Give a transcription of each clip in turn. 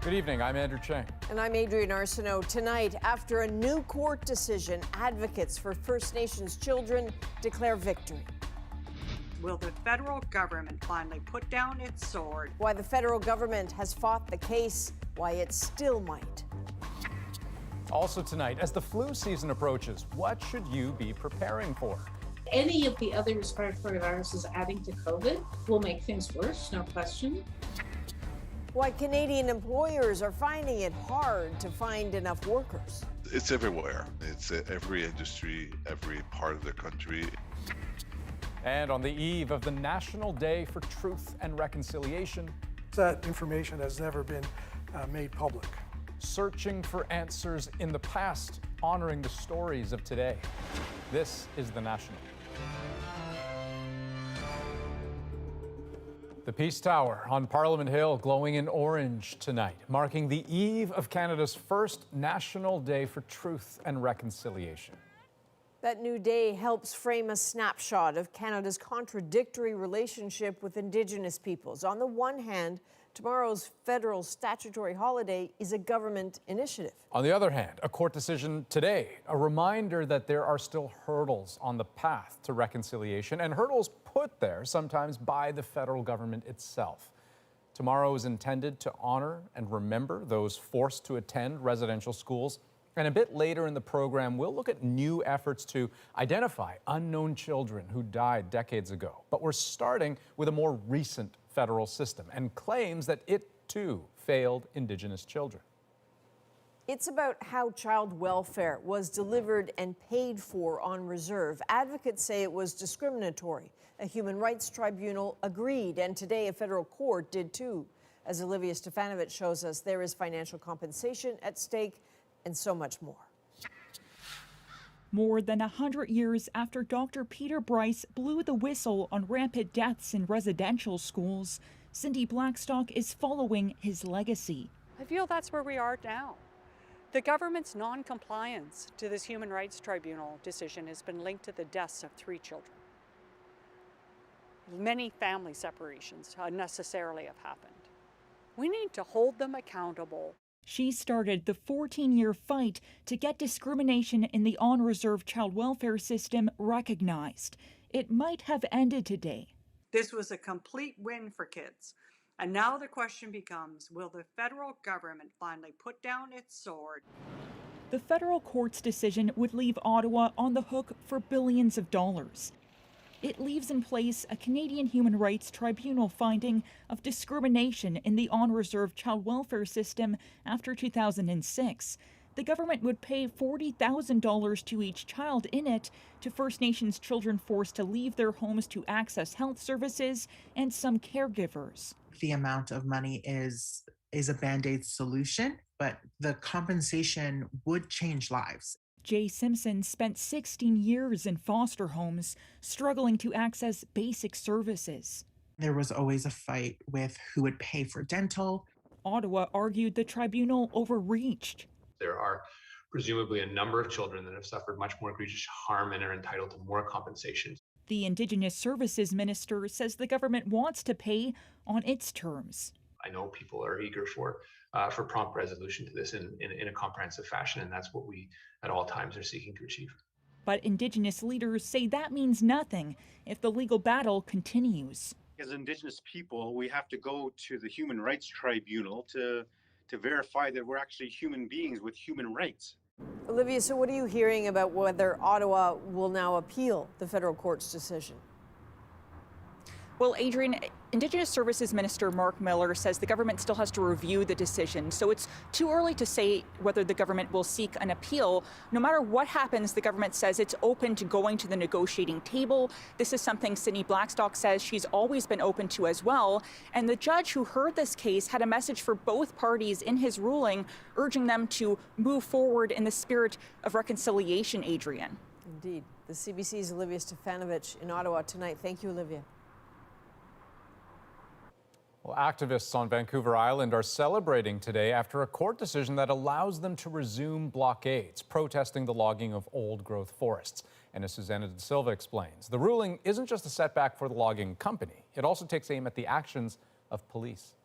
Good evening, I'm Andrew Chang. And I'm Adrienne Arsenault. Tonight, after a new court decision, advocates for First Nations children declare victory. Will the federal government finally put down its sword? Why the federal government has fought the case, why it still might. Also tonight, as the flu season approaches, what should you be preparing for? Any of the other respiratory viruses adding to COVID will make things worse, no question. Why Canadian employers are finding it hard to find enough workers. It's everywhere. It's every industry, every part of the country. And on the eve of the National Day for Truth and Reconciliation, that information has never been made public. Searching for answers in the past, honoring the stories of today. This is The National. The Peace Tower on Parliament Hill glowing in orange tonight, marking the eve of Canada's first National Day for Truth and Reconciliation. That new day helps frame a snapshot of Canada's contradictory relationship with Indigenous peoples. On the one hand, tomorrow's federal statutory holiday is a government initiative. On the other hand, a court decision today, a reminder that there are still hurdles on the path to reconciliation, and hurdles put there sometimes by the federal government itself. Tomorrow is intended to honor and remember those forced to attend residential schools. And a bit later in the program, we'll look at new efforts to identify unknown children who died decades ago. But we're starting with a more recent federal system and claims that it too failed Indigenous children. It's about how child welfare was delivered and paid for on reserve. Advocates say it was discriminatory. A human rights tribunal agreed, and today a federal court did too. As Olivia Stefanovich shows us, there is financial compensation at stake and so much more. More than 100 years after Dr. Peter Bryce blew the whistle on rampant deaths in residential schools, Cindy Blackstock is following his legacy. I feel that's where we are now. The government's non-compliance to this Human Rights Tribunal decision has been linked to the deaths of 3 children. Many family separations unnecessarily have happened. We need to hold them accountable. She started the 14-year fight to get discrimination in the on-reserve child welfare system recognized. It might have ended today. This was a complete win for kids. And now the question becomes, will the federal government finally put down its sword? The federal court's decision would leave Ottawa on the hook for billions of dollars. It leaves in place a Canadian Human Rights Tribunal finding of discrimination in the on-reserve child welfare system after 2006. The government would pay $40,000 to each child in it to First Nations children forced to leave their homes to access health services and some caregivers. The amount of money is a Band-Aid solution, but the compensation would change lives. Jay Simpson spent 16 years in foster homes, struggling to access basic services. There was always a fight with who would pay for dental. Ottawa argued the tribunal overreached. There are presumably a number of children that have suffered much more egregious harm and are entitled to more compensation. The Indigenous Services Minister says the government wants to pay on its terms. I know people are eager for prompt resolution to this in a comprehensive fashion, and that's what we at all times are seeking to achieve. But Indigenous leaders say that means nothing if the legal battle continues. As Indigenous people, we have to go to the Human Rights Tribunal to verify that we're actually human beings with human rights. Olivia, so what are you hearing about whether Ottawa will now appeal the federal court's decision? Well, Adrienne, Indigenous Services Minister Mark Miller says the government still has to review the decision, so it's too early to say whether the government will seek an appeal. No matter what happens, the government says it's open to going to the negotiating table. This is something Cindy Blackstock says she's always been open to as well. And the judge who heard this case had a message for both parties in his ruling, urging them to move forward in the spirit of reconciliation, Adrienne. Indeed. The CBC's Olivia Stefanovich in Ottawa tonight. Thank you, Olivia. Well, activists on Vancouver Island are celebrating today after a court decision that allows them to resume blockades, protesting the logging of old-growth forests. And as Susanna De Silva explains, the ruling isn't just a setback for the logging company. It also takes aim at the actions of police.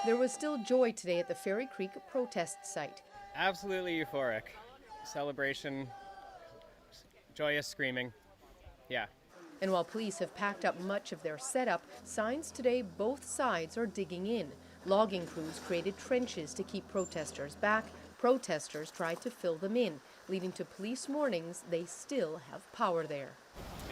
There was still joy today at the Fairy Creek protest site. Absolutely euphoric. Celebration, joyous screaming. Yeah. And while police have packed up much of their setup, signs today both sides are digging in. Logging crews created trenches to keep protesters back. Protesters tried to fill them in, leading to police warnings they still have power there.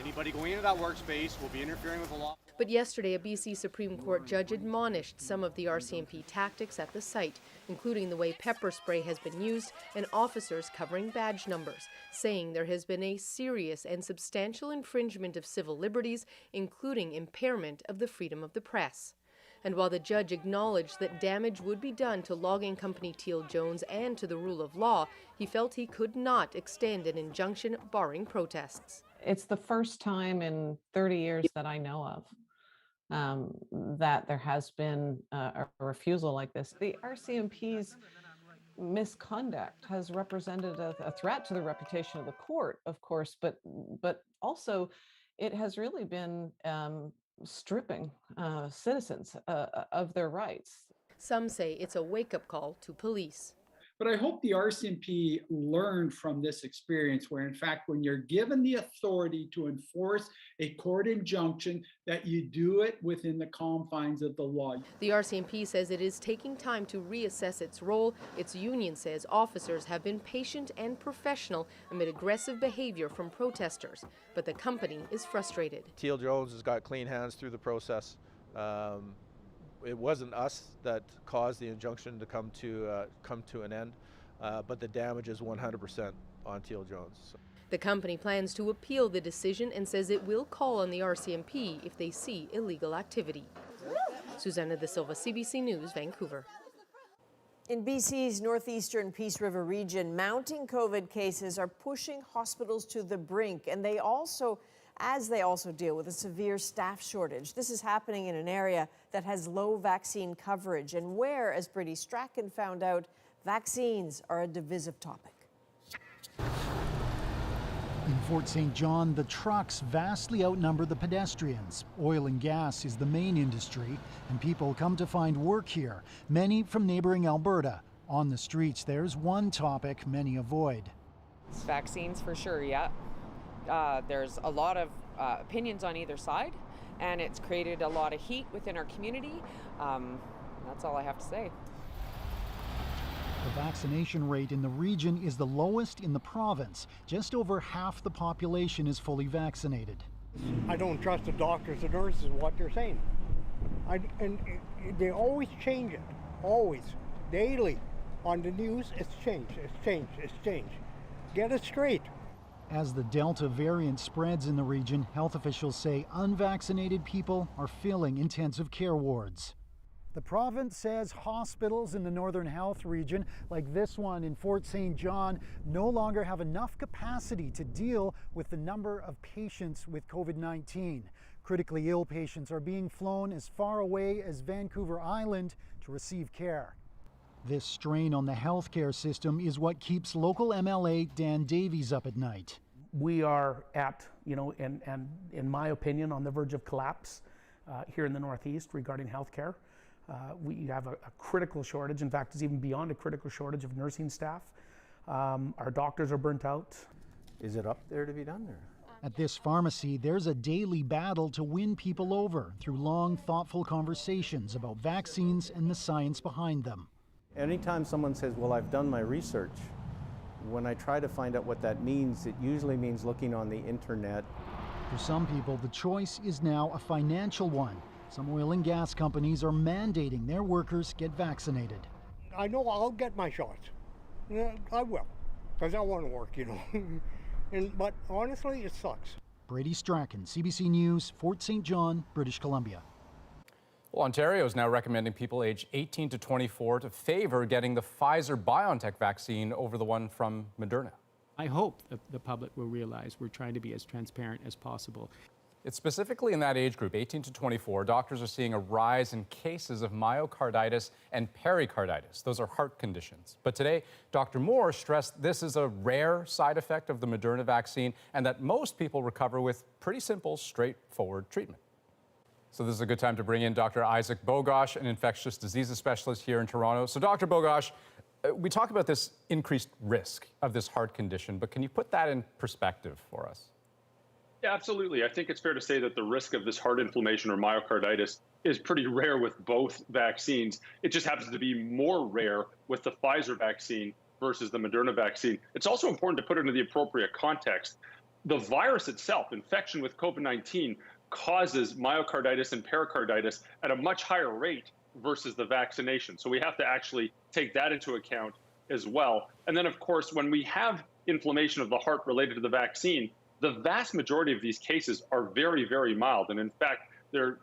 Anybody going into that workspace will be interfering with the law. But yesterday, a BC Supreme Court judge admonished some of the RCMP tactics at the site, including the way pepper spray has been used and officers covering badge numbers, saying there has been a serious and substantial infringement of civil liberties, including impairment of the freedom of the press. And while the judge acknowledged that damage would be done to logging company Teal Jones and to the rule of law, he felt he could not extend an injunction barring protests. It's the first time in 30 years that I know of that there has been a refusal like this. The RCMP's misconduct has represented a threat to the reputation of the court, of course, but also it has really been stripping citizens of their rights. Some say it's a wake-up call to police. But I hope the RCMP learned from this experience where, in fact, when you're given the authority to enforce a court injunction, that you do it within the confines of the law. The RCMP says it is taking time to reassess its role. Its union says officers have been patient and professional amid aggressive behavior from protesters. But the company is frustrated. Teal Jones has got clean hands through the process. It wasn't us that caused the injunction to come to an end, but the damage is 100% on Teal Jones. The company plans to appeal the decision and says it will call on the RCMP if they see illegal activity. Susanna De Silva, CBC News, Vancouver. In BC's northeastern Peace River region, mounting COVID cases are pushing hospitals to the brink, and they also deal with a severe staff shortage. This is happening in an area that has low vaccine coverage and where, as Brady Strachan found out, vaccines are a divisive topic. In Fort St. John, the trucks vastly outnumber the pedestrians. Oil and gas is the main industry, and people come to find work here, many from neighboring Alberta. On the streets, there's one topic many avoid. It's vaccines for sure, yeah. There's a lot of opinions on either side, and it's created a lot of heat within our community. That's all I have to say. The vaccination rate in the region is the lowest in the province. Just over half the population is fully vaccinated. I don't trust the doctors and nurses what they're saying. And they always change it, always, daily. On the news, it's changed, it's changed, it's changed. Get it straight. As the Delta variant spreads in the region, health officials say unvaccinated people are filling intensive care wards. The province says hospitals in the Northern Health region, like this one in Fort St. John, no longer have enough capacity to deal with the number of patients with COVID-19. Critically ill patients are being flown as far away as Vancouver Island to receive care. This strain on the healthcare system is what keeps local MLA Dan Davies up at night. We are at, and in my opinion, on the verge of collapse here in the Northeast regarding healthcare. We have a critical shortage. In fact, it's even beyond a critical shortage of nursing staff. Our doctors are burnt out. Is it up there to be done there? At this pharmacy, there's a daily battle to win people over through long, thoughtful conversations about vaccines and the science behind them. Anytime someone says, well, I've done my research, when I try to find out what that means, it usually means looking on the internet. For some people, the choice is now a financial one. Some oil and gas companies are mandating their workers get vaccinated. I know I'll get my shots. Yeah, I will, because I want to work, but honestly, it sucks. Brady Strachan, CBC News, Fort St. John, British Columbia. Well, Ontario is now recommending people aged 18 to 24 to favor getting the Pfizer-BioNTech vaccine over the one from Moderna. I hope that the public will realize we're trying to be as transparent as possible. It's specifically in that age group, 18 to 24, doctors are seeing a rise in cases of myocarditis and pericarditis. Those are heart conditions. But today, Dr. Moore stressed this is a rare side effect of the Moderna vaccine and that most people recover with pretty simple, straightforward treatment. So this is a good time to bring in Dr. Isaac Bogosh, an infectious diseases specialist here in Toronto. So Dr. Bogosh, we talk about this increased risk of this heart condition, but can you put that in perspective for us? Yeah, absolutely. I think it's fair to say that the risk of this heart inflammation or myocarditis is pretty rare with both vaccines. It just happens to be more rare with the Pfizer vaccine versus the Moderna vaccine. It's also important to put it into the appropriate context. The virus itself, infection with COVID-19, causes myocarditis and pericarditis at a much higher rate versus the vaccination. So we have to actually take that into account as well. And then, of course, when we have inflammation of the heart related to the vaccine, the vast majority of these cases are very, very mild. And in fact,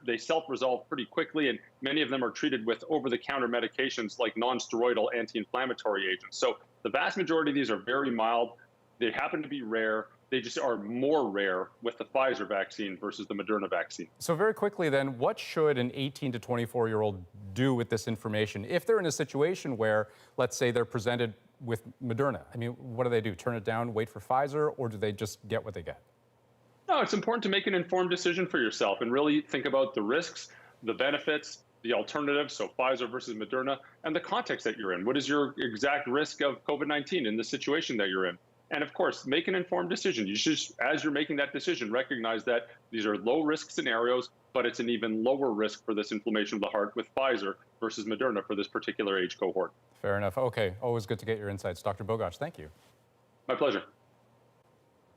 they self-resolve pretty quickly, and many of them are treated with over-the-counter medications like non-steroidal anti-inflammatory agents. So the vast majority of these are very mild. They happen to be rare. They just are more rare with the Pfizer vaccine versus the Moderna vaccine. So very quickly then, what should an 18 to 24-year-old do with this information if they're in a situation where, let's say, they're presented with Moderna? I mean, what do? Turn it down, wait for Pfizer, or do they just get what they get? No, it's important to make an informed decision for yourself and really think about the risks, the benefits, the alternatives, so Pfizer versus Moderna, and the context that you're in. What is your exact risk of COVID-19 in the situation that you're in? And of course, make an informed decision. You should, as you're making that decision, recognize that these are low-risk scenarios, but it's an even lower risk for this inflammation of the heart with Pfizer versus Moderna for this particular age cohort. Fair enough. Okay, always good to get your insights. Dr. Bogosh, thank you. My pleasure.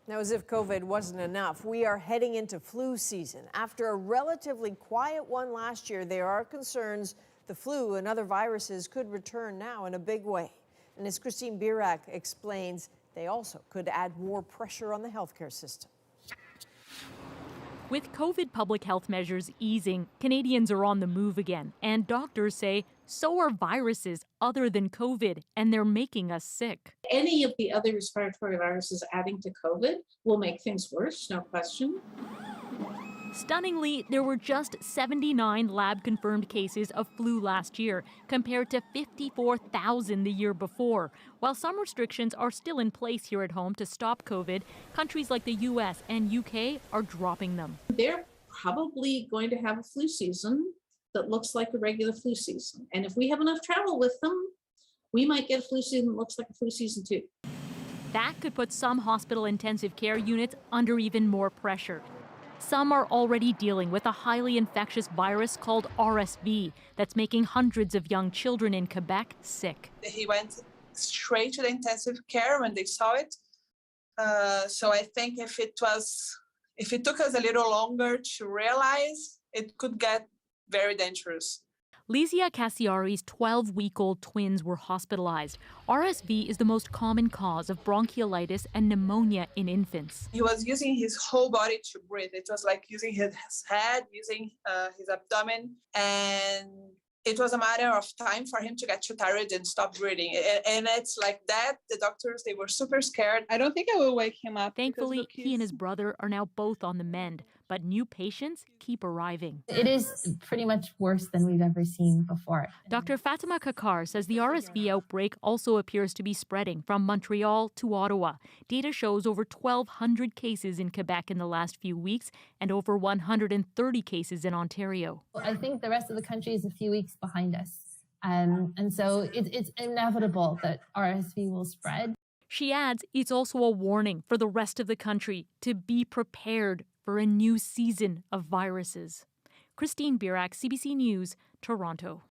Now, as if COVID wasn't enough, we are heading into flu season. After a relatively quiet one last year, there are concerns the flu and other viruses could return now in a big way. And as Christine Birak explains, they also could add more pressure on the healthcare system. With COVID public health measures easing, Canadians are on the move again. And doctors say so are viruses other than COVID, and they're making us sick. Any of the other respiratory viruses adding to COVID will make things worse, no question. Stunningly, there were just 79 lab-confirmed cases of flu last year, compared to 54,000 the year before. While some restrictions are still in place here at home to stop COVID, countries like the US and UK are dropping them. They're probably going to have a flu season that looks like a regular flu season. And if we have enough travel with them, we might get a flu season that looks like a flu season too. That could put some hospital intensive care units under even more pressure. Some are already dealing with a highly infectious virus called RSV that's making hundreds of young children in Quebec sick. He went straight to the intensive care when they saw it. So I think if it took us a little longer to realize, it could get very dangerous. Lizia Cassiari's 12-week-old twins were hospitalized. RSV is the most common cause of bronchiolitis and pneumonia in infants. He was using his whole body to breathe. It was like using his head, using his abdomen, and it was a matter of time for him to get too tired and stop breathing. And it's like that. The doctors, they were super scared. I don't think I will wake him up. Thankfully, he and his brother are now both on the mend, but new patients keep arriving. It is pretty much worse than we've ever seen before. Dr. Fatima Kakar says the RSV outbreak also appears to be spreading from Montreal to Ottawa. Data shows over 1,200 cases in Quebec in the last few weeks and over 130 cases in Ontario. I think the rest of the country is a few weeks behind us. And so it's inevitable that RSV will spread. She adds it's also a warning for the rest of the country to be prepared for a new season of viruses. Christine Birak, CBC News, Toronto.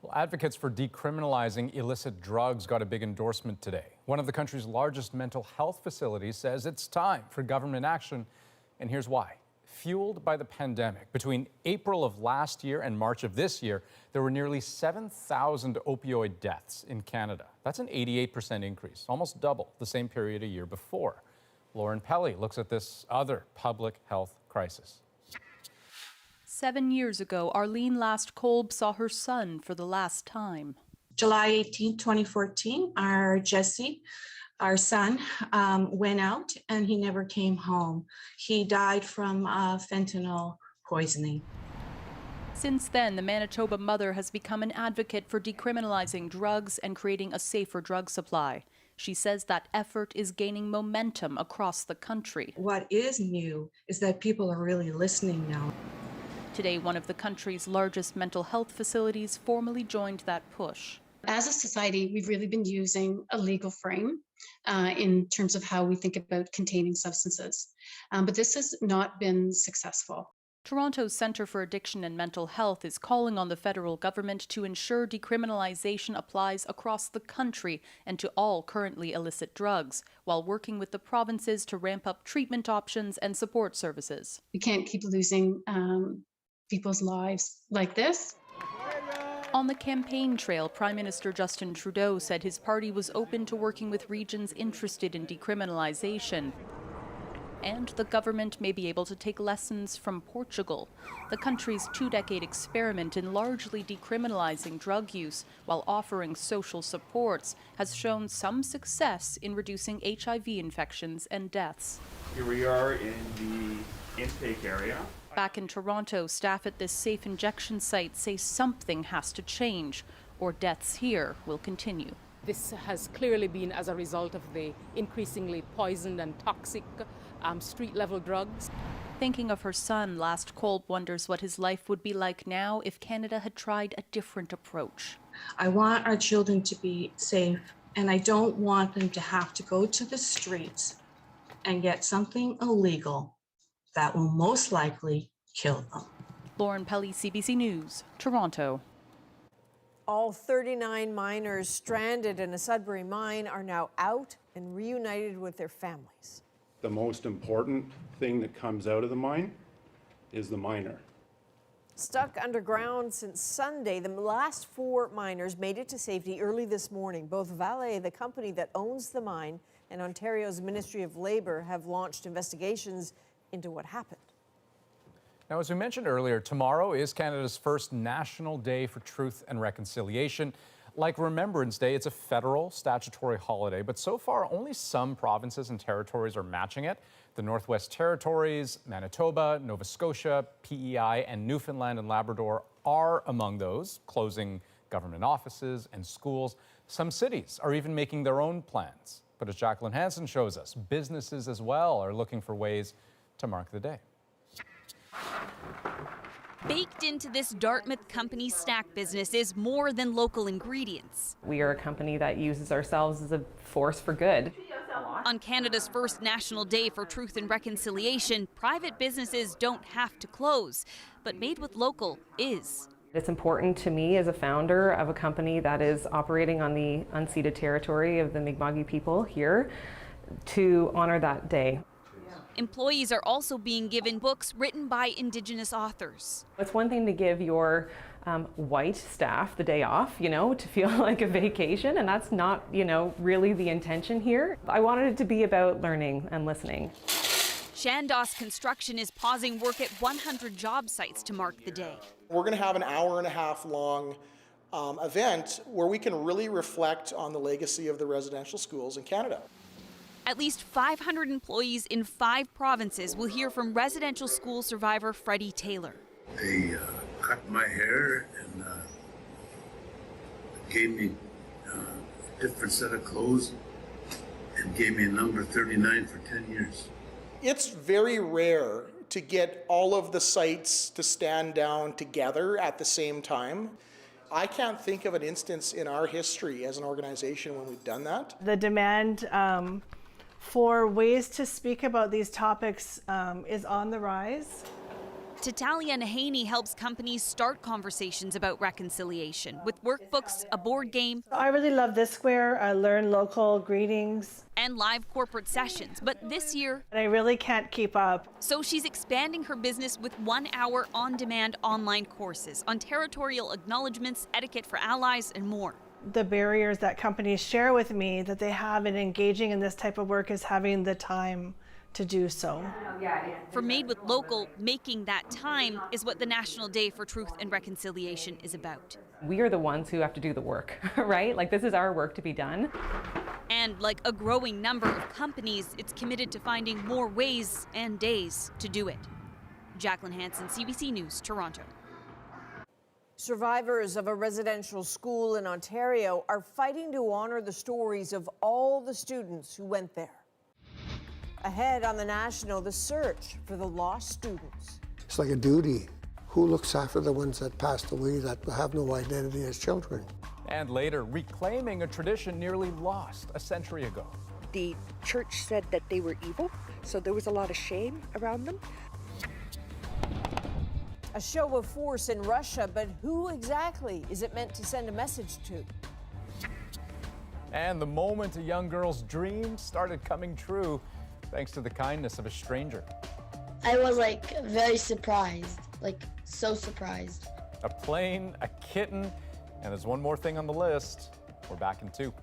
Well, advocates for decriminalizing illicit drugs got a big endorsement today. One of the country's largest mental health facilities says it's time for government action, and here's why. Fueled by the pandemic, between April of last year and March of this year, there were nearly 7,000 opioid deaths in Canada. That's an 88% increase, almost double the same period a year before. Lauren Pelly looks at this other public health crisis. 7 years ago, Arlene Last Kolb saw her son for the last time. July 18, 2014, our son, went out and he never came home. He died from fentanyl poisoning. Since then, the Manitoba mother has become an advocate for decriminalizing drugs and creating a safer drug supply. She says that effort is gaining momentum across the country. What is new is that people are really listening now. Today, one of the country's largest mental health facilities formally joined that push. As a society, we've really been using a legal frame in terms of how we think about containing substances. But this has not been successful. Toronto's Centre for Addiction and Mental Health is calling on the federal government to ensure decriminalization applies across the country and to all currently illicit drugs, while working with the provinces to ramp up treatment options and support services. We can't keep losing people's lives like this. On the campaign trail, Prime Minister Justin Trudeau said his party was open to working with regions interested in decriminalization. And the government may be able to take lessons from Portugal. The country's 2-decade experiment in largely decriminalizing drug use while offering social supports has shown some success in reducing HIV infections and deaths. Here we are in the intake area. Back in Toronto, staff at this safe injection site say something has to change, or deaths here will continue. This has clearly been as a result of the increasingly poisoned and toxic street-level drugs. Thinking of her son, Last Kolb wonders what his life would be like now if Canada had tried a different approach. I want our children to be safe, and I don't want them to have to go to the streets and get something illegal that will most likely kill them. Lauren Pelly, CBC News, Toronto. All 39 miners stranded in a Sudbury mine are now out and reunited with their families. The most important thing that comes out of the mine is the miner. Stuck underground since Sunday, the last 4 miners made it to safety early this morning. Both Vale, the company that owns the mine, and Ontario's Ministry of Labour have launched investigations into what happened. Now, as we mentioned earlier, tomorrow is Canada's first National Day for Truth and Reconciliation. Like Remembrance Day, it's a federal statutory holiday, but so far only some provinces and territories are matching it. The Northwest Territories, Manitoba, Nova Scotia, PEI, and Newfoundland and Labrador are among those, closing government offices and schools. Some cities are even making their own plans. But as Jacqueline Hansen shows us, businesses as well are looking for ways to mark the day. Baked into this Dartmouth company's snack business is more than local ingredients. We are a company that uses ourselves as a force for good. On Canada's first National Day for Truth and Reconciliation, private businesses don't have to close, but Made with Local is. It's important to me as a founder of a company that is operating on the unceded territory of the Mi'kmaq people here to honor that day. Employees are also being given books written by Indigenous authors. It's one thing to give your white staff the day off, to feel like a vacation, and that's not, really the intention here. I wanted it to be about learning and listening. Chandos Construction is pausing work at 100 job sites to mark the day. We're going to have an hour-and-a-half long event where we can really reflect on the legacy of the residential schools in Canada. At least 500 employees in 5 provinces will hear from residential school survivor Freddie Taylor. They cut my hair and gave me a different set of clothes and gave me a number 39 for 10 years. It's very rare to get all of the sites to stand down together at the same time. I can't think of an instance in our history as an organization when we've done that. The demand for ways to speak about these topics is on the rise. Tatalia Nahaney helps companies start conversations about reconciliation with workbooks, a board game. I really love this square. I learn local greetings. And live corporate sessions, but this year... I really can't keep up. So she's expanding her business with 1-hour on-demand online courses on territorial acknowledgements, etiquette for allies, and more. The barriers that companies share with me that they have in engaging in this type of work is having the time to do so. For Made with Local, making that time is what the National Day for Truth and Reconciliation is about. We are the ones who have to do the work, right? Like, this is our work to be done. And like a growing number of companies, it's committed to finding more ways and days to do it. Jacqueline Hansen, CBC News, Toronto. Survivors of a residential school in Ontario are fighting to honor the stories of all the students who went there. Ahead on the National, the search for the lost students. It's like a duty. who looks after the ones that passed away that have no identity as children? And later, reclaiming a tradition nearly lost a century ago. The church said that they were evil, so there was a lot of shame around them. A show of force in Russia, but who exactly is it meant to send a message to? And the moment a young girl's dream started coming true, thanks to the kindness of a stranger. I was very surprised, so surprised. A plane, a kitten, and there's one more thing on the list. We're back in 2.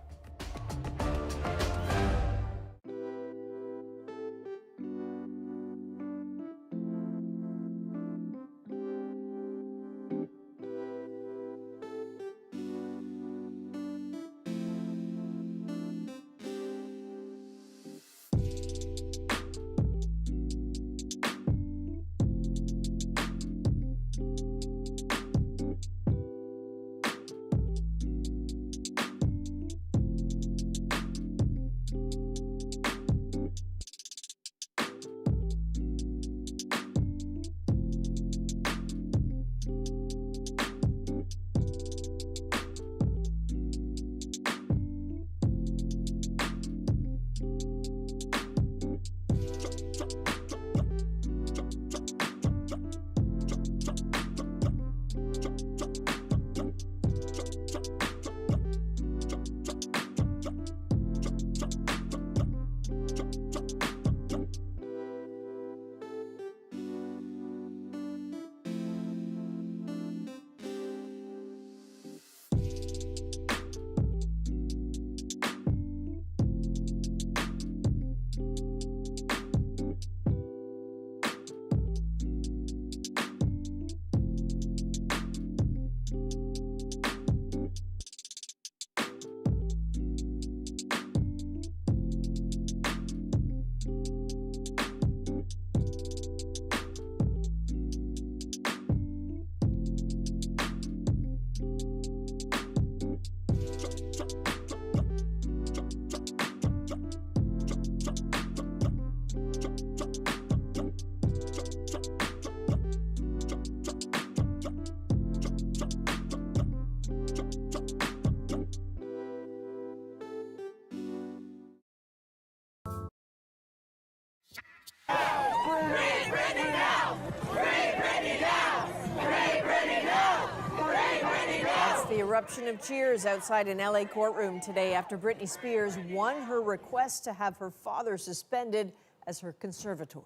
That's the eruption of cheers outside an LA courtroom today after Britney Spears won her request to have her father suspended as her conservator.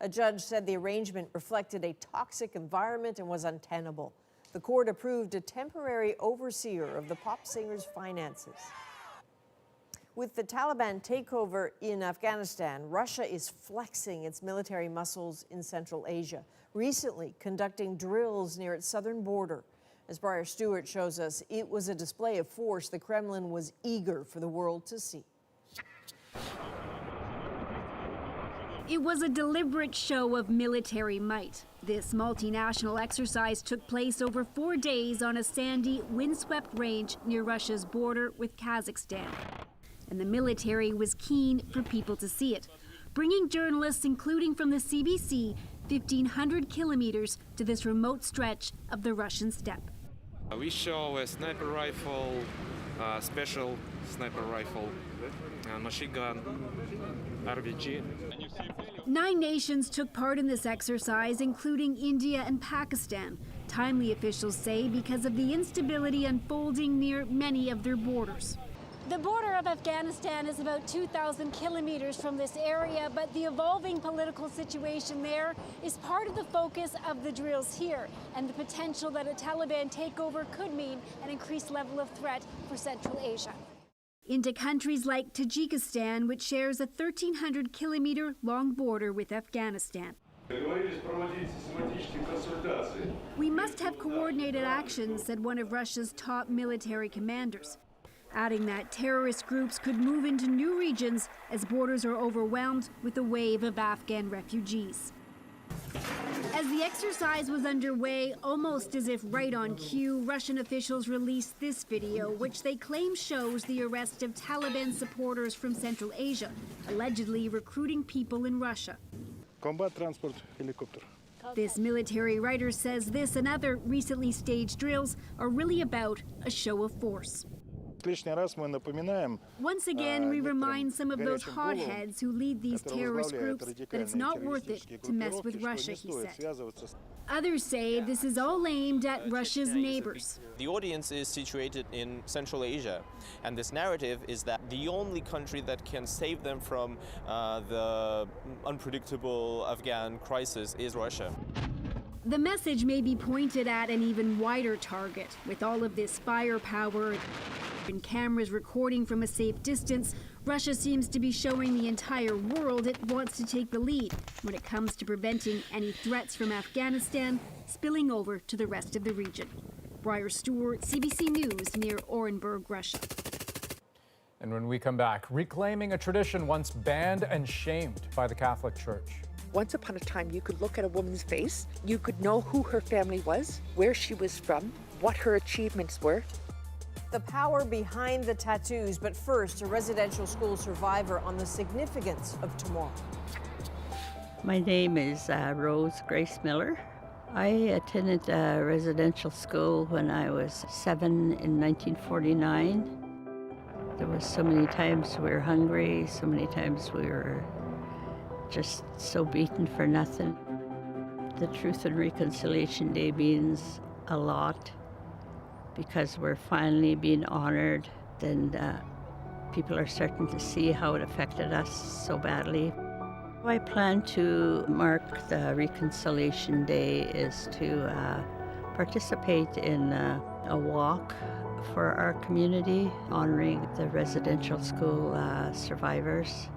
A judge said the arrangement reflected a toxic environment and was untenable. The court approved a temporary overseer of the pop singer's finances. With the Taliban takeover in Afghanistan, Russia is flexing its military muscles in Central Asia, recently conducting drills near its southern border. As Briar Stewart shows us, it was a display of force the Kremlin was eager for the world to see. It was a deliberate show of military might. This multinational exercise took place over 4 days on a sandy, windswept range near Russia's border with Kazakhstan. And the military was keen for people to see it, bringing journalists, including from the CBC, 1,500 kilometers to this remote stretch of the Russian steppe. We show a sniper rifle, special sniper rifle, machine gun, RPG. 9 nations took part in this exercise, including India and Pakistan. Timely officials say because of the instability unfolding near many of their borders. The border of Afghanistan is about 2,000 kilometers from this area, but the evolving political situation there is part of the focus of the drills here, and the potential that a Taliban takeover could mean an increased level of threat for Central Asia. Into countries like Tajikistan, which shares a 1,300-kilometer long border with Afghanistan. We must have coordinated action, said one of Russia's top military commanders, adding that terrorist groups could move into new regions as borders are overwhelmed with a wave of Afghan refugees. As the exercise was underway, almost as if right on cue, Russian officials released this video, which they claim shows the arrest of Taliban supporters from Central Asia, allegedly recruiting people in Russia. Combat transport helicopter. This military writer says this and other recently staged drills are really about a show of force. Once again, we remind some of those hotheads who lead these terrorist groups that it's not worth it to mess with Russia, he said. Others say this is all aimed at Russia's neighbors. The audience is situated in Central Asia, and this narrative is that the only country that can save them from the unpredictable Afghan crisis is Russia. The message may be pointed at an even wider target. With all of this firepower and cameras recording from a safe distance, Russia seems to be showing the entire world it wants to take the lead when it comes to preventing any threats from Afghanistan spilling over to the rest of the region. Briar Stewart, CBC News, near Orenburg, Russia. And when we come back, reclaiming a tradition once banned and shamed by the Catholic Church. Once upon a time, you could look at a woman's face, you could know who her family was, where she was from, what her achievements were. The power behind the tattoos, but first, a residential school survivor on the significance of tomorrow. My name is Rose Grace Miller. I attended a residential school when I was 7 in 1949. There was so many times we were hungry, so many times we were just so beaten for nothing. The Truth and Reconciliation Day means a lot because we're finally being honored, and people are starting to see how it affected us so badly. I plan to mark the Reconciliation Day is to participate in a walk for our community, honoring the residential school survivors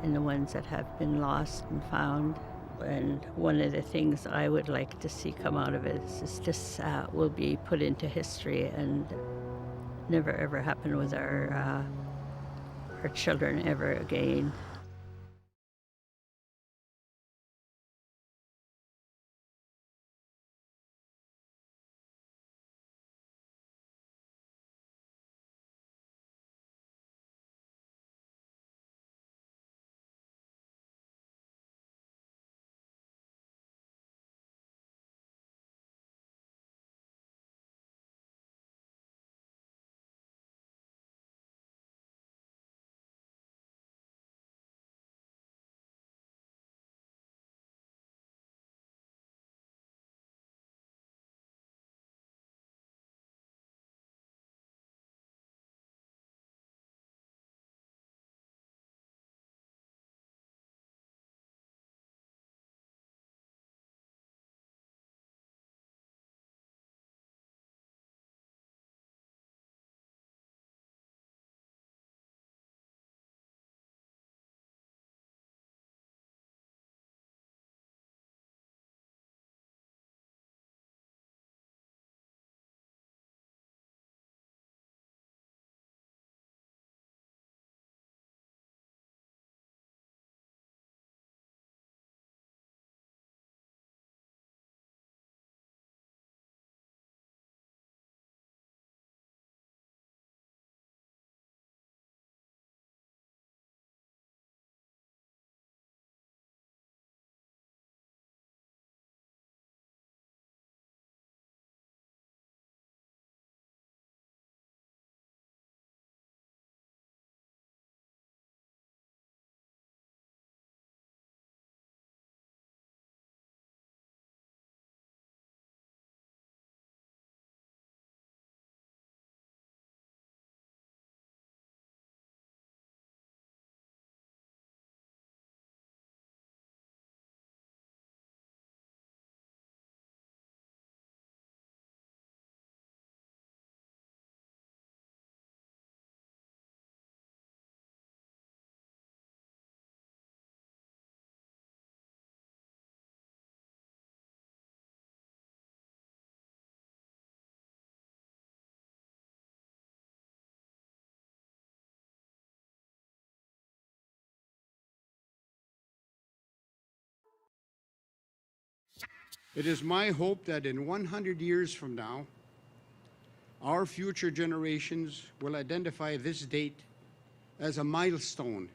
and the ones that have been lost and found. And one of the things I would like to see come out of it is this will be put into history and never ever happen with our children ever again. It is my hope that in 100 years from now, our future generations will identify this date as a milestone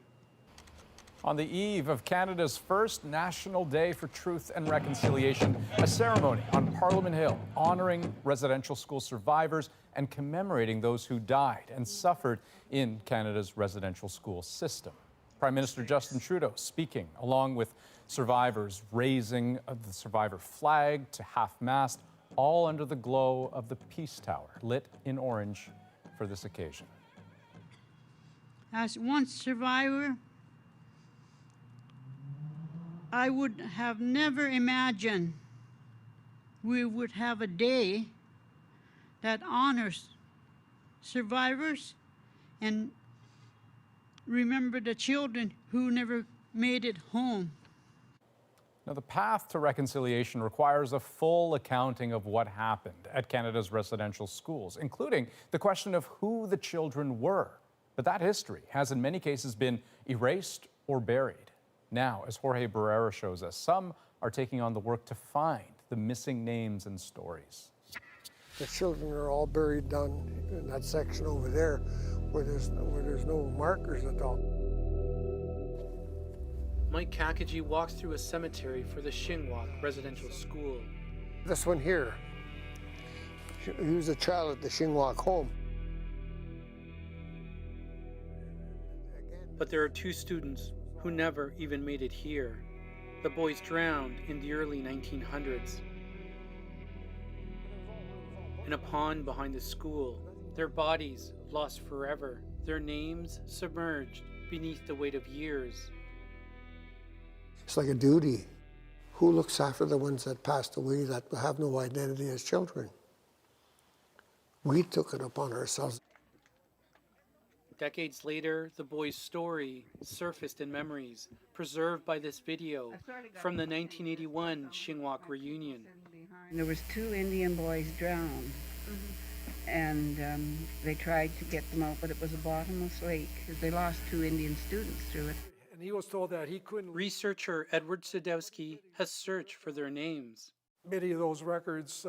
On the eve of Canada's first National Day for Truth and Reconciliation, a ceremony on Parliament Hill honoring residential school survivors and commemorating those who died and suffered in Canada's residential school system. Prime Minister Justin Trudeau speaking, along with survivors raising the survivor flag to half-mast, all under the glow of the Peace Tower, lit in orange for this occasion. As once survivor, I would have never imagined we would have a day that honors survivors and remember the children who never made it home. Now, the path to reconciliation requires a full accounting of what happened at Canada's residential schools, including the question of who the children were. But that history has in many cases been erased or buried. Now, as Jorge Barrera shows us, some are taking on the work to find the missing names and stories. The children are all buried down in that section over there where there's no markers at all. Mike Kakaji walks through a cemetery for the Shingwak residential school. This one here, he was a child at the Shingwak home. But there are two students who never even made it here. The boys drowned in the early 1900s. In a pond behind the school, their bodies lost forever, their names submerged beneath the weight of years. It's like a duty. Who looks after the ones that passed away that have no identity as children? We took it upon ourselves. Decades later, the boys' story surfaced in memories, preserved by this video from the 1981 Shingwak reunion. There was 2 Indian boys drowned, and they tried to get them out, but it was a bottomless lake. They lost 2 Indian students through it. And he was told that he couldn't. Researcher Edward Sadowski has searched for their names. Many of those records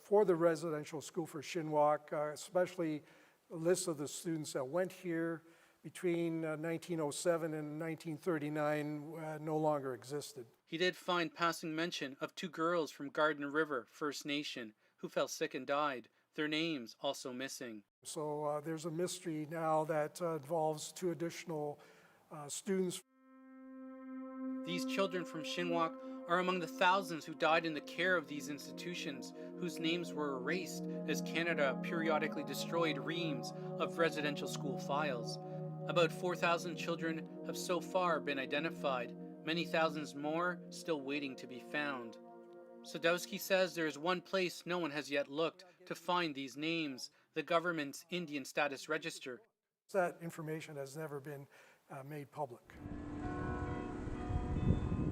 for the residential school for Shingwak, especially a list of the students that went here between 1907 and 1939 no longer existed. He did find passing mention of 2 girls from Garden River First Nation who fell sick and died, their names also missing. So there's a mystery now that involves 2 additional students. These children from Shingwak are among the thousands who died in the care of these institutions, whose names were erased as Canada periodically destroyed reams of residential school files. About 4,000 children have so far been identified, many thousands more still waiting to be found. Sadowski says there is one place no one has yet looked to find these names, the government's Indian Status Register. That information has never been made public.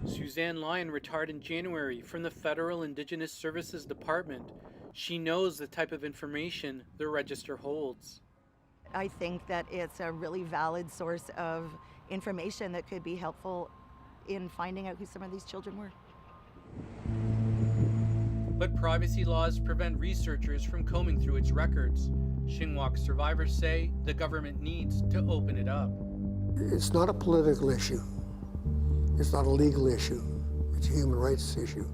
Suzanne Lyon retired in January from the Federal Indigenous Services Department. She knows the type of information the register holds. I think that it's a really valid source of information that could be helpful in finding out who some of these children were. But privacy laws prevent researchers from combing through its records. Shingwak survivors say the government needs to open it up. It's not a political issue. It's not a legal issue. It's a human rights issue.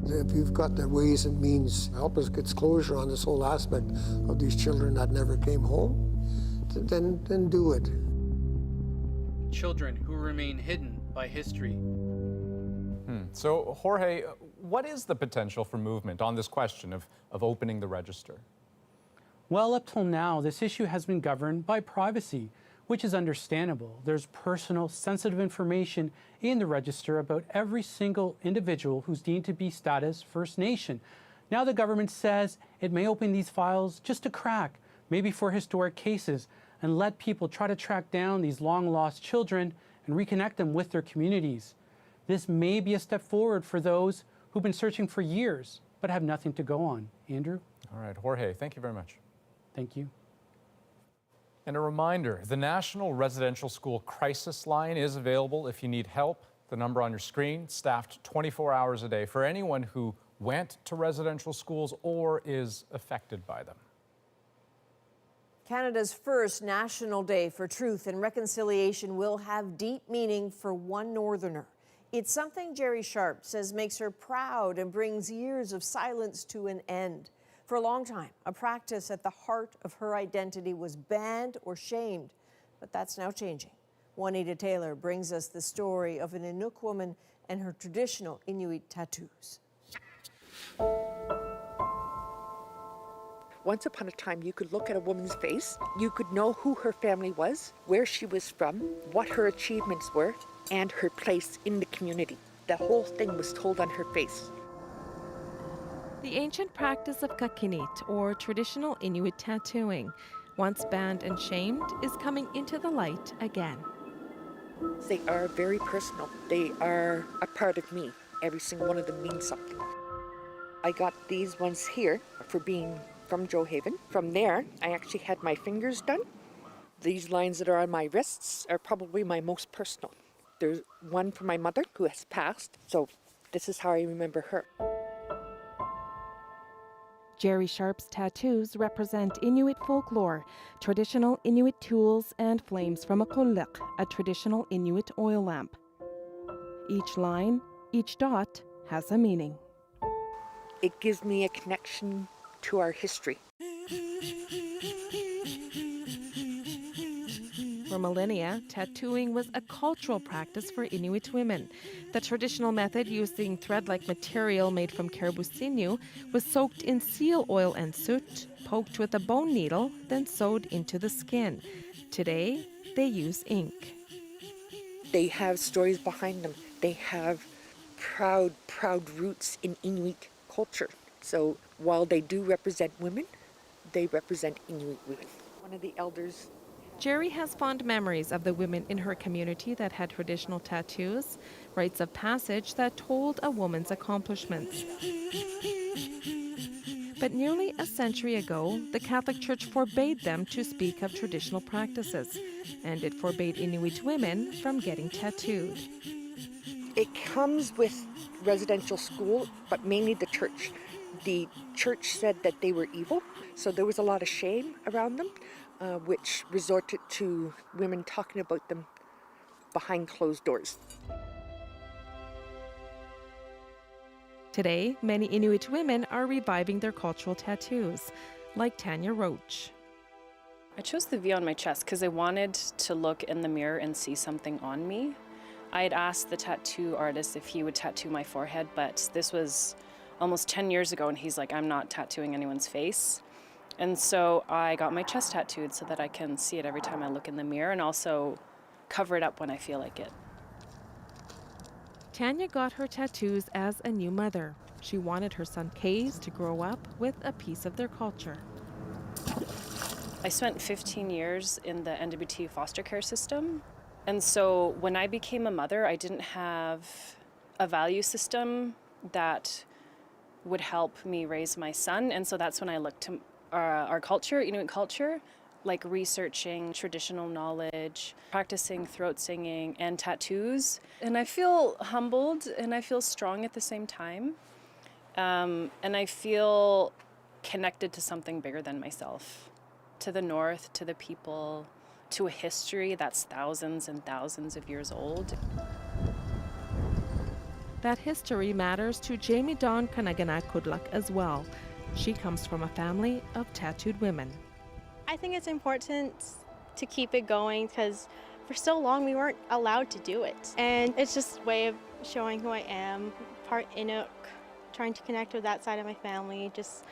If you've got the ways and means to help us get closure on this whole aspect of these children that never came home, then do it. Children who remain hidden by history. So, Jorge, what is the potential for movement on this question of opening the register? Well, up till now, this issue has been governed by privacy, which is understandable. There's personal, sensitive information in the register about every single individual who's deemed to be status First Nation. Now the government says it may open these files just a crack, maybe for historic cases, and let people try to track down these long-lost children and reconnect them with their communities. This may be a step forward for those who've been searching for years, but have nothing to go on. Andrew? All right, Jorge, thank you very much. Thank you. And a reminder, the National Residential School Crisis Line is available if you need help. The number on your screen, staffed 24 hours a day for anyone who went to residential schools or is affected by them. Canada's first National Day for Truth and Reconciliation will have deep meaning for one Northerner. It's something Jerry Sharp says makes her proud and brings years of silence to an end. For a long time, a practice at the heart of her identity was banned or shamed, but that's now changing. Juanita Taylor brings us the story of an Inuk woman and her traditional Inuit tattoos. Once upon a time, you could look at a woman's face, you could know who her family was, where she was from, what her achievements were, and her place in the community. The whole thing was told on her face. The ancient practice of kakinit, or traditional Inuit tattooing, once banned and shamed, is coming into the light again. They are very personal. They are a part of me. Every single one of them means something. I got these ones here for being from Joe Haven. From there, I actually had my fingers done. These lines that are on my wrists are probably my most personal. There's one for my mother who has passed, so this is how I remember her. Jerry Sharp's tattoos represent Inuit folklore, traditional Inuit tools, and flames from a kolek, a traditional Inuit oil lamp. Each line, each dot, has a meaning. It gives me a connection to our history. For millennia, tattooing was a cultural practice for Inuit women. The traditional method, using thread-like material made from caribou sinew, was soaked in seal oil and soot, poked with a bone needle, then sewed into the skin. Today, they use ink. They have stories behind them. They have proud roots in Inuit culture. So while they do represent women, they represent Inuit women. One of the elders. Jerry has fond memories of the women in her community that had traditional tattoos, rites of passage that told a woman's accomplishments. But nearly a century ago, the Catholic Church forbade them to speak of traditional practices, and it forbade Inuit women from getting tattooed. It comes with residential school, but mainly the church. The church said that they were evil, so there was a lot of shame around them, which resorted to women talking about them behind closed doors. Today, many Inuit women are reviving their cultural tattoos, like Tanya Roach. I chose the V on my chest because I wanted to look in the mirror and see something on me. I had asked the tattoo artist if he would tattoo my forehead, but this was almost 10 years ago, and he's like, I'm not tattooing anyone's face. And so I got my chest tattooed so that I can see it every time I look in the mirror and also cover it up when I feel like it. Tanya got her tattoos as a new mother. She wanted her son Kays to grow up with a piece of their culture. I spent 15 years in the NWT foster care system. And so when I became a mother, I didn't have a value system that would help me raise my son. And so that's when I looked to our culture, Inuit culture, like researching traditional knowledge, practicing throat singing and tattoos. And I feel humbled and I feel strong at the same time. And I feel connected to something bigger than myself, to the north, to the people, to a history that's thousands and thousands of years old. That history matters to Jamie Dawn Kanagana Kudluk as well. She comes from a family of tattooed women. I think it's important to keep it going because for so long we weren't allowed to do it. And it's just a way of showing who I am, part Inuk, trying to connect with that side of my family. Just,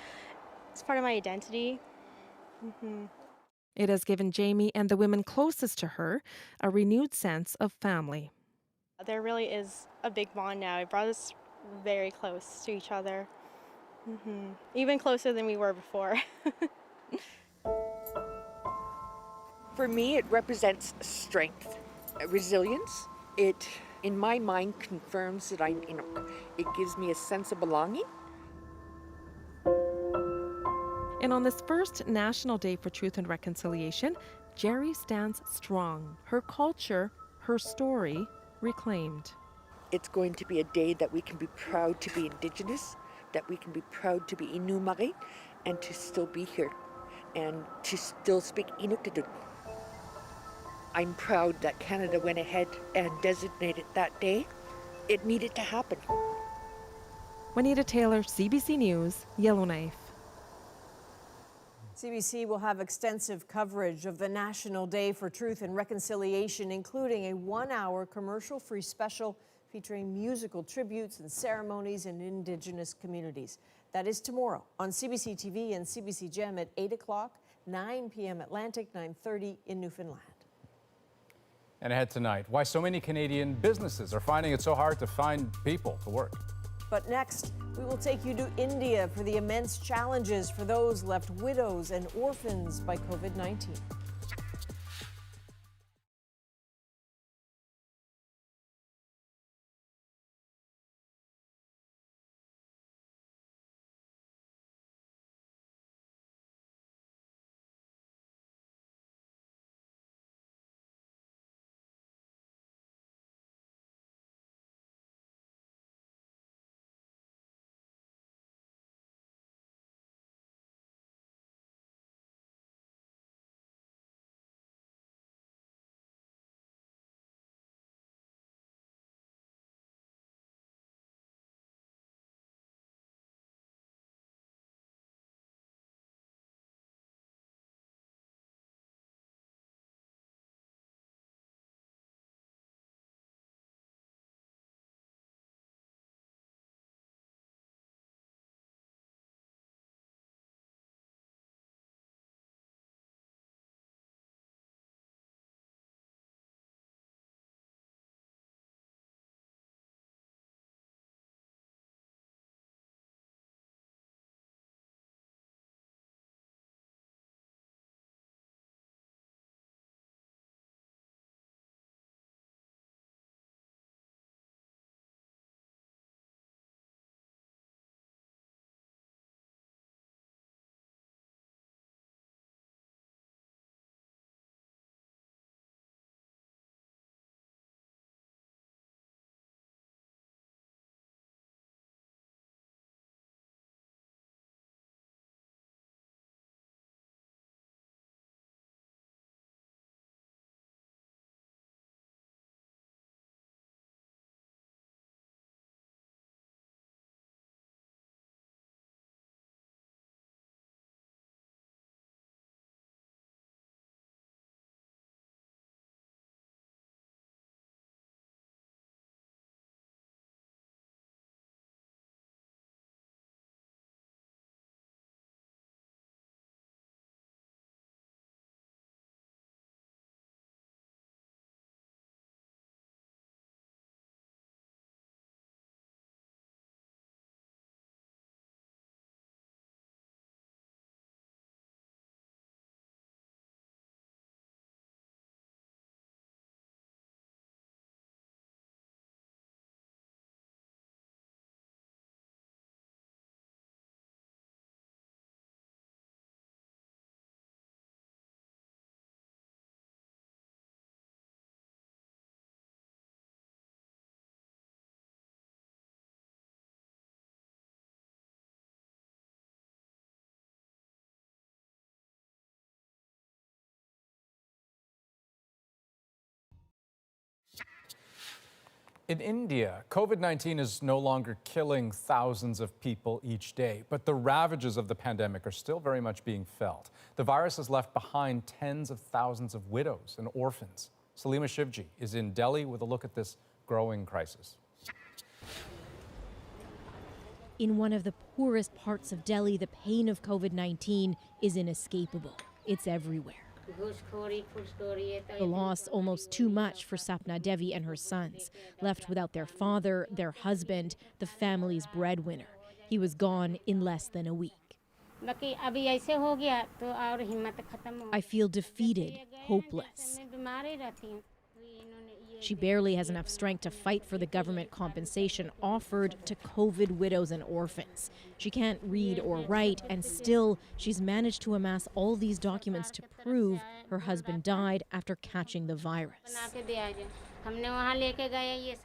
it's part of my identity. Mm-hmm. It has given Jamie and the women closest to her a renewed sense of family. There really is a big bond now. It brought us very close to each other. Mm-hmm. Even closer than we were before. For me, it represents strength, resilience. It, in my mind, confirms that I'm Inuk. It gives me a sense of belonging. And on this first National Day for Truth and Reconciliation, Jerry stands strong. Her culture, her story, reclaimed. It's going to be a day that we can be proud to be Indigenous, that we can be proud to be Inumari, and to still be here. and to still speak Inuk. I'm proud that Canada went ahead and designated that day. It needed to happen. Juanita Taylor, CBC News, Yellowknife. CBC will have extensive coverage of the National Day for Truth and Reconciliation, including a 1-hour commercial-free special featuring musical tributes and ceremonies in Indigenous communities. That is tomorrow on CBC TV and CBC Gem at 8 o'clock, 9 p.m. Atlantic, 9:30 in Newfoundland. And ahead tonight, why so many Canadian businesses are finding it so hard to find people to work. But next, we will take you to India for the immense challenges for those left widows and orphans by COVID-19. In India, COVID-19 is no longer killing thousands of people each day, but the ravages of the pandemic are still very much being felt. The virus has left behind tens of thousands of widows and orphans. Salima Shivji is in Delhi with a look at this growing crisis. In one of the poorest parts of Delhi, the pain of COVID-19 is inescapable. It's everywhere. The loss almost too much for Sapna Devi and her sons, left without their father, their husband, the family's breadwinner. He was gone in less than a week. I feel defeated, hopeless. She barely has enough strength to fight for the government compensation offered to COVID widows and orphans. She can't read or write, and still she's managed to amass all these documents to prove her husband died after catching the virus.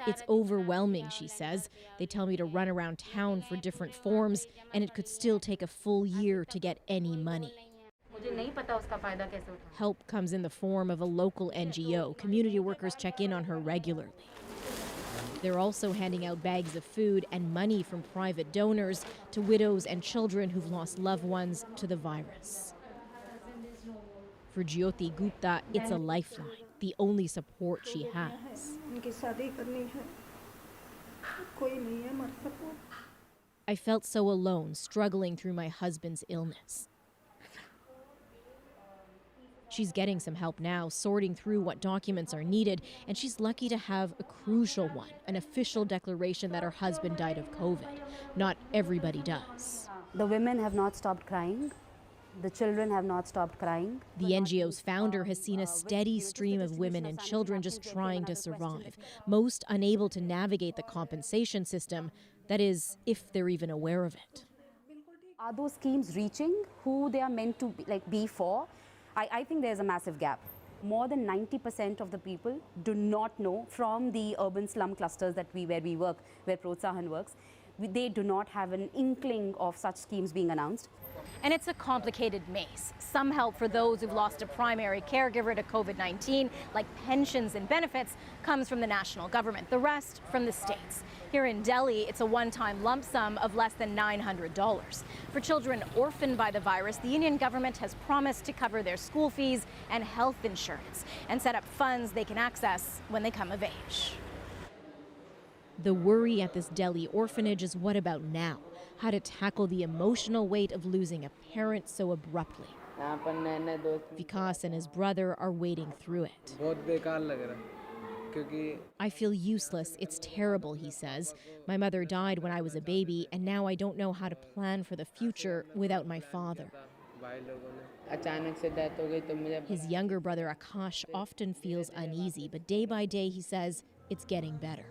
It's overwhelming, she says. They tell me to run around town for different forms, and it could still take a full year to get any money. Help comes in the form of a local NGO. Community workers check in on her regularly. They're also handing out bags of food and money from private donors to widows and children who've lost loved ones to the virus. For Jyoti Gupta, it's a lifeline, the only support she has. I felt so alone, struggling through my husband's illness. She's getting some help now, sorting through what documents are needed, and she's lucky to have a crucial one, an official declaration that her husband died of COVID. Not everybody does. The women have not stopped crying. The children have not stopped crying. The NGO's founder has seen a steady stream of women and children just trying to survive, most unable to navigate the compensation system, that is, if they're even aware of it. Are those schemes reaching who they are meant to be for? I think there's a massive gap. More than 90% of the people do not know from the urban slum clusters where we work, where Protsahan works, they do not have an inkling of such schemes being announced. And it's a complicated maze. Some help for those who've lost a primary caregiver to COVID-19, like pensions and benefits, comes from the national government, the rest from the states. Here in Delhi, it's a one-time lump sum of less than $900. For children orphaned by the virus, the Indian government has promised to cover their school fees and health insurance and set up funds they can access when they come of age. The worry at this Delhi orphanage is what about now? How to tackle the emotional weight of losing a parent so abruptly. Vikas and his brother are wading through it. I feel useless. It's terrible, he says. My mother died when I was a baby, and now I don't know how to plan for the future without my father. His younger brother Akash often feels uneasy, but day by day, he says, it's getting better.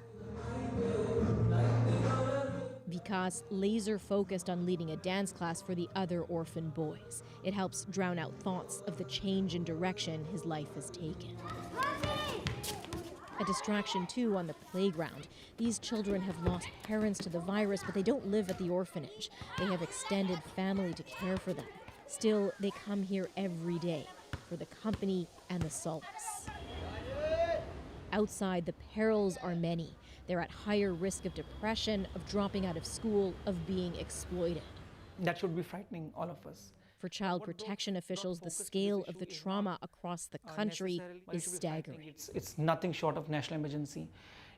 Vikas laser focused on leading a dance class for the other orphan boys. It helps drown out thoughts of the change in direction his life has taken. A distraction, too, on the playground. These children have lost parents to the virus, but they don't live at the orphanage. They have extended family to care for them. Still, they come here every day for the company and the solace. Outside, the perils are many. They're at higher risk of depression, of dropping out of school, of being exploited. That should be frightening all of us. For child protection officials, the scale of the trauma across the country is staggering. It's nothing short of national emergency.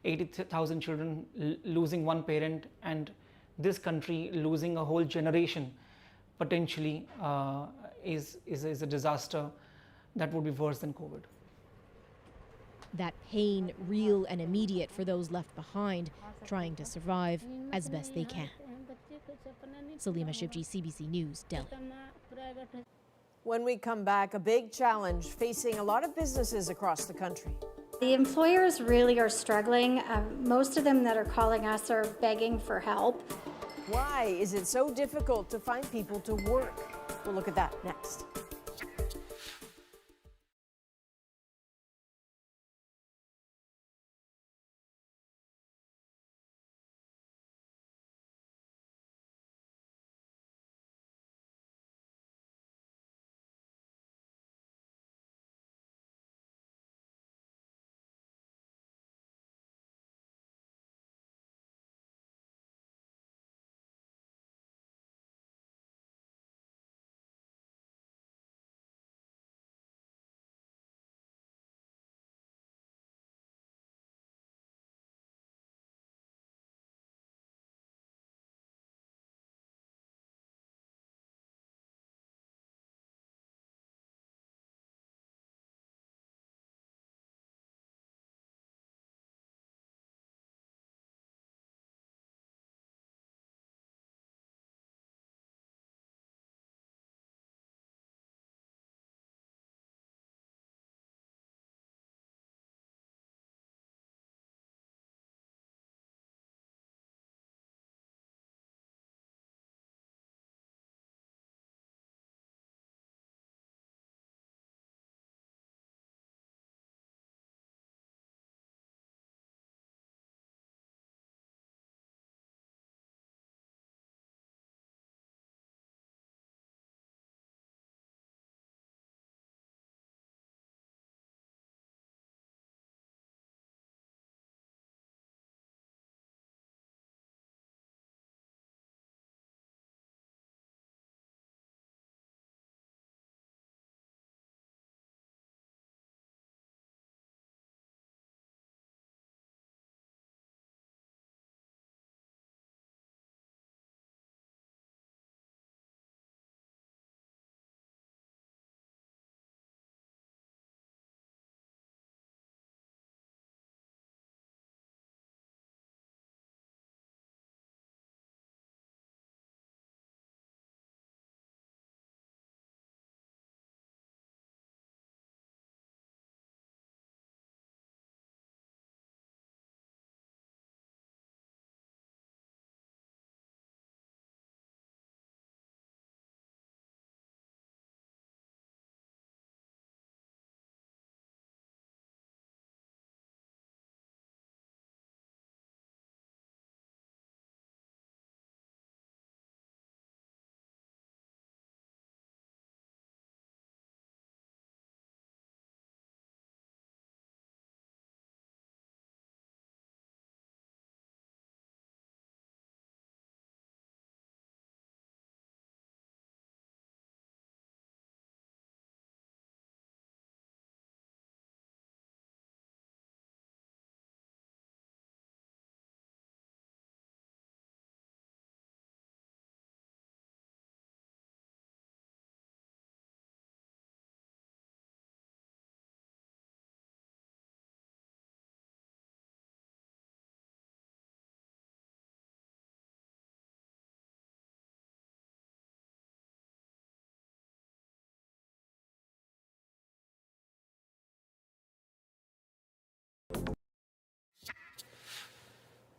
80,000 children losing one parent, and this country losing a whole generation potentially is a disaster that would be worse than COVID. That pain, real and immediate for those left behind, trying to survive as best they can. Salima Shivji, CBC News, Delhi. When we come back, a big challenge facing a lot of businesses across the country. The employers really are struggling. Most of them that are calling us are begging for help. Why is it so difficult to find people to work? We'll look at that next.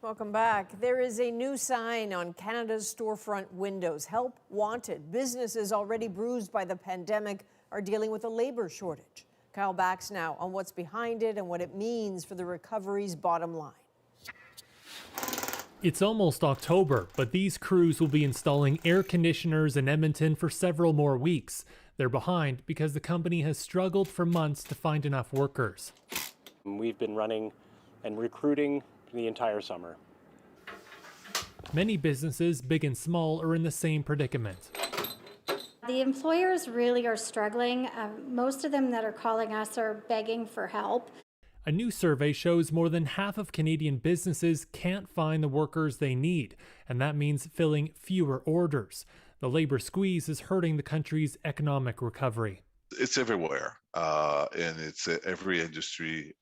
Welcome back. There is a new sign on Canada's storefront windows. Help wanted. Businesses already bruised by the pandemic are dealing with a labor shortage. Kyle Bax now on what's behind it and what it means for the recovery's bottom line. It's almost October, but these crews will be installing air conditioners in Edmonton for several more weeks. They're behind because the company has struggled for months to find enough workers. We've been running and recruiting the entire summer. Many businesses, big and small, are in the same predicament. The employers really are struggling. Most of them that are calling us are begging for help. A new survey shows more than half of Canadian businesses can't find the workers they need, and that means filling fewer orders. The labor squeeze is hurting the country's economic recovery. It's everywhere, and it's every industry,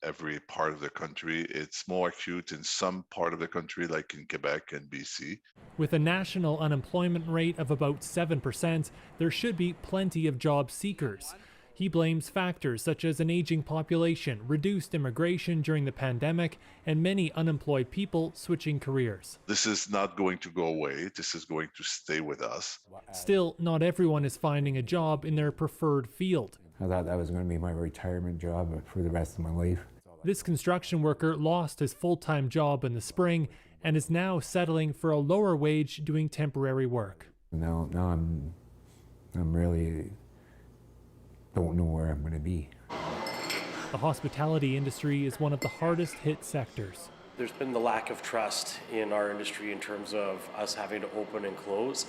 every part of the country. It's more acute in some part of the country, like in Quebec and BC. With a national unemployment rate of about 7%, there should be plenty of job seekers. He blames factors such as an aging population, reduced immigration during the pandemic, and many unemployed people switching careers. This is not going to go away. This is going to stay with us. Still, not everyone is finding a job in their preferred field. I thought that was going to be my retirement job for the rest of my life. This construction worker lost his full-time job in the spring and is now settling for a lower wage doing temporary work. Now I'm really don't know where I'm going to be. The hospitality industry is one of the hardest hit sectors. There's been the lack of trust in our industry in terms of us having to open and close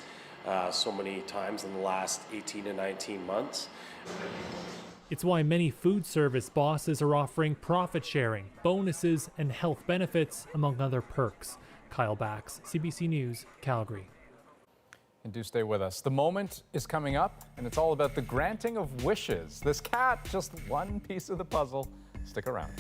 so many times in the last 18 to 19 months. It's why many food service bosses are offering profit sharing, bonuses, and health benefits, among other perks. Kyle Bax, CBC News, Calgary. And do stay with us. The moment is coming up, and it's all about the granting of wishes. This cat, just one piece of the puzzle. Stick around.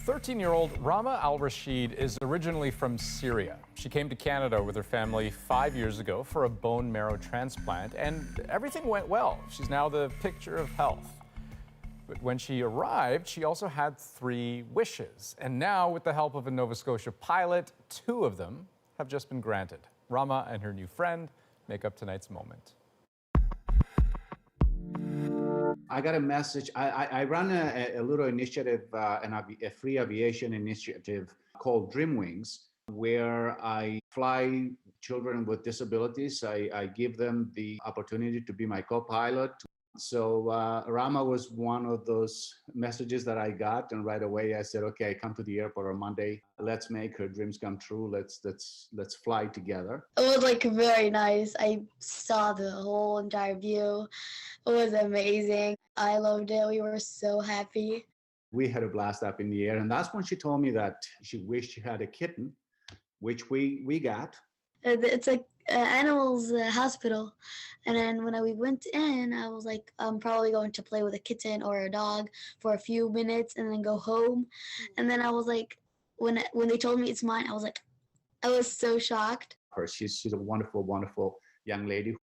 13-year-old Rama al-Rashid is originally from Syria. She came to Canada with her family 5 years ago for a bone marrow transplant, and everything went well. She's now the picture of health. But when she arrived, she also had 3 wishes. And now, with the help of a Nova Scotia pilot, 2 of them have just been granted. Rama and her new friend make up tonight's moment. I got a message. I run a little initiative, a free aviation initiative called Dream Wings, where I fly children with disabilities. I give them the opportunity to be my co-pilot. So Rama was one of those messages that I got, and right away I said, okay, come to the airport on Monday. Let's make her dreams come true. Let's fly together. It was like very nice. I saw the whole entire view. It was amazing. I loved it. We were so happy. We had a blast up in the air, and that's when she told me that she wished she had a kitten, which we got. It's like animals hospital, and then when we went in, I was like, I'm probably going to play with a kitten or a dog for a few minutes and then go home. And then I was like, when they told me it's mine, I was so shocked. She's a wonderful, wonderful young lady.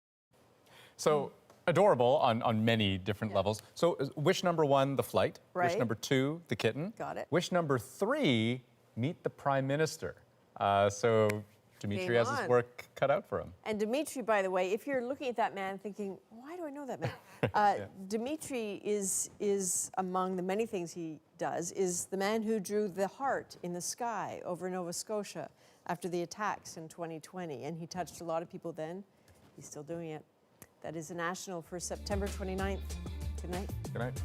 So adorable on many different levels. So wish number 1, the flight. Right. Wish number 2, the kitten. Got it. Wish number 3, meet the Prime Minister. So Dimitri has his work cut out for him. And Dimitri, by the way, if you're looking at that man thinking, why do I know that man? Dimitri is among the many things he does, is the man who drew the heart in the sky over Nova Scotia after the attacks in 2020. And he touched a lot of people then. He's still doing it. That is a national for September 29th. Good night. Good night.